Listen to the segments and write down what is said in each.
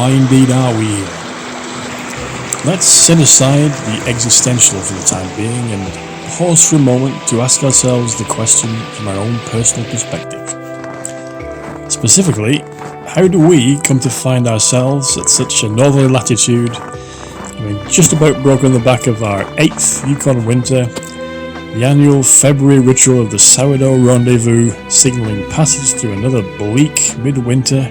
Why indeed are we here? Let's set aside the existential for the time being and pause for a moment to ask ourselves the question from our own personal perspective. Specifically, how do we come to find ourselves at such a northerly latitude, having just about broken the back of our 8th Yukon winter, the annual February ritual of the sourdough rendezvous signalling passage through another bleak midwinter,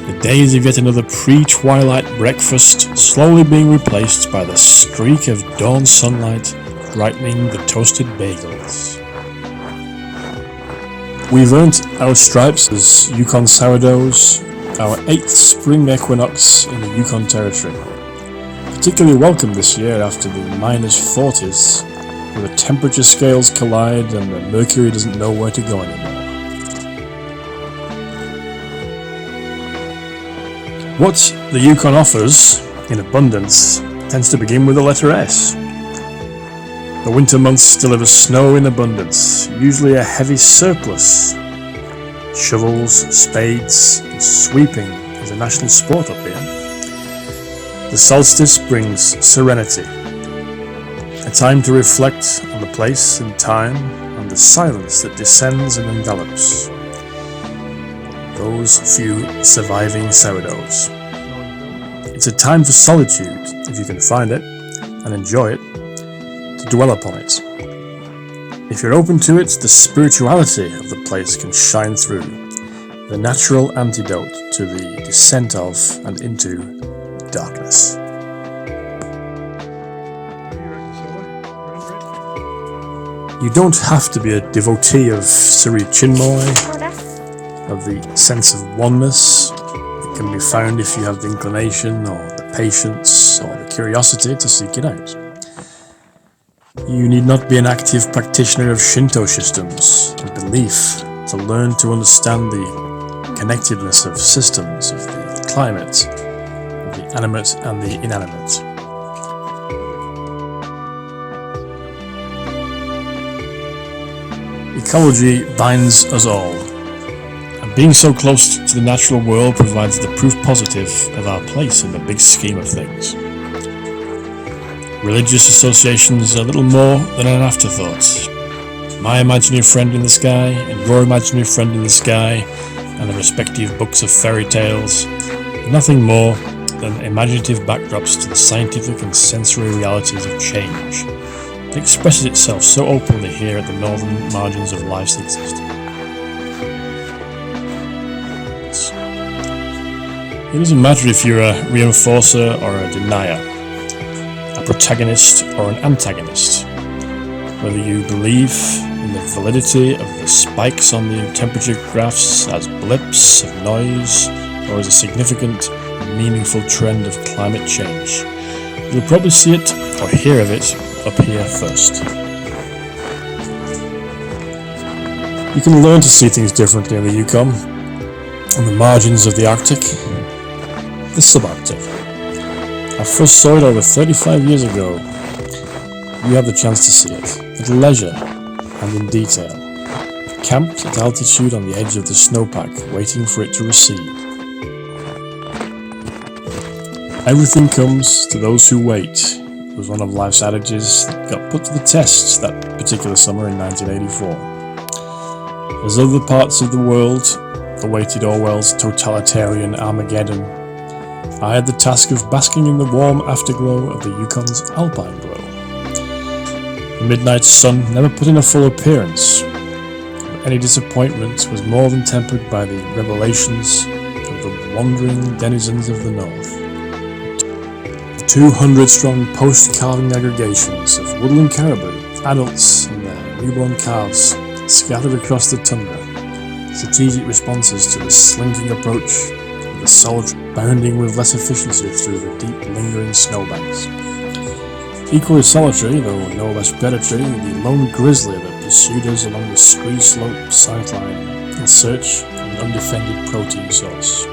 the days of yet another pre-twilight breakfast slowly being replaced by the streak of dawn sunlight brightening the toasted bagels. We've earned our stripes as Yukon sourdoughs, our 8th spring equinox in the Yukon Territory. Particularly welcome this year after the -40s, where the temperature scales collide and the mercury doesn't know where to go anymore. What the Yukon offers, in abundance, tends to begin with the letter S. The winter months deliver snow in abundance, usually a heavy surplus. Shovels, spades, and sweeping is a national sport up here. The solstice brings serenity, a time to reflect on the place and time and the silence that descends and envelops those few surviving sourdoughs. It's a time for solitude, if you can find it, and enjoy it, to dwell upon it. If you're open to it, the spirituality of the place can shine through, the natural antidote to the descent of and into darkness. You don't have to be a devotee of Sri Chinmoy, of the sense of oneness that can be found if you have the inclination or the patience or the curiosity to seek it out. You need not be an active practitioner of Shinto systems and belief to learn to understand the connectedness of systems, of the climate, of the animate and the inanimate. Ecology binds us all. Being so close to the natural world provides the proof positive of our place in the big scheme of things. Religious associations are little more than an afterthought. My imaginary friend in the sky and your imaginary friend in the sky and the respective books of fairy tales, nothing more than imaginative backdrops to the scientific and sensory realities of change. It expresses itself so openly here at the northern margins of life's existence. It doesn't matter if you're a reinforcer or a denier, a protagonist or an antagonist, whether you believe in the validity of the spikes on the temperature graphs as blips of noise or as a significant, meaningful trend of climate change. You'll probably see it or hear of it up here first. You can learn to see things differently in the Yukon, on the margins of the Arctic, the subarctic. I first saw it over 35 years ago. You have the chance to see it, at leisure and in detail, camped at altitude on the edge of the snowpack, waiting for it to recede. Everything comes to those who wait. It was one of life's adages that got put to the test that particular summer in 1984. As other parts of the world awaited Orwell's totalitarian Armageddon, I had the task of basking in the warm afterglow of the Yukon's alpine glow. The midnight sun never put in a full appearance, but any disappointment was more than tempered by the revelations of the wandering denizens of the north. 200-strong post-calving aggregations of woodland caribou, adults and their newborn calves scattered across the tundra, strategic responses to the slinking approach of the solitary bounding with less efficiency through the deep lingering snowbanks. Equally solitary, though no less predatory, the lone grizzly that pursued us along the scree slope sightline in search of an undefended protein source.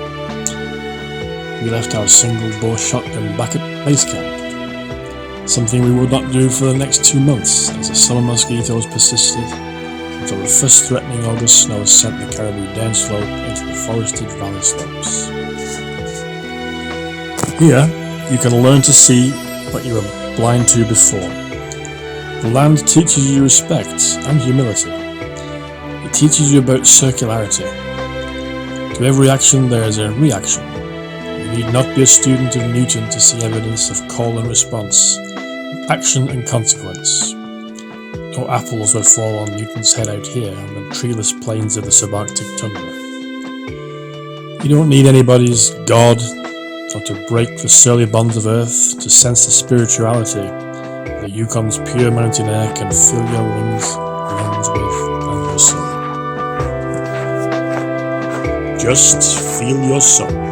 We left our single bore shotgun back at base camp, something we would not do for the next 2 months as the summer mosquitoes persisted until the first threatening August snows sent the caribou downslope into the forested valley slopes. Here, you can learn to see what you were blind to before. The land teaches you respect and humility. It teaches you about circularity. To every action there is a reaction. You need not be a student of Newton to see evidence of call and response, action and consequence. No apples would fall on Newton's head out here on the treeless plains of the subarctic tundra. You don't need anybody's God or to break the surly bonds of earth to sense the spirituality the Yukon's pure mountain air can fill your lungs with and your soul. Just feel your soul.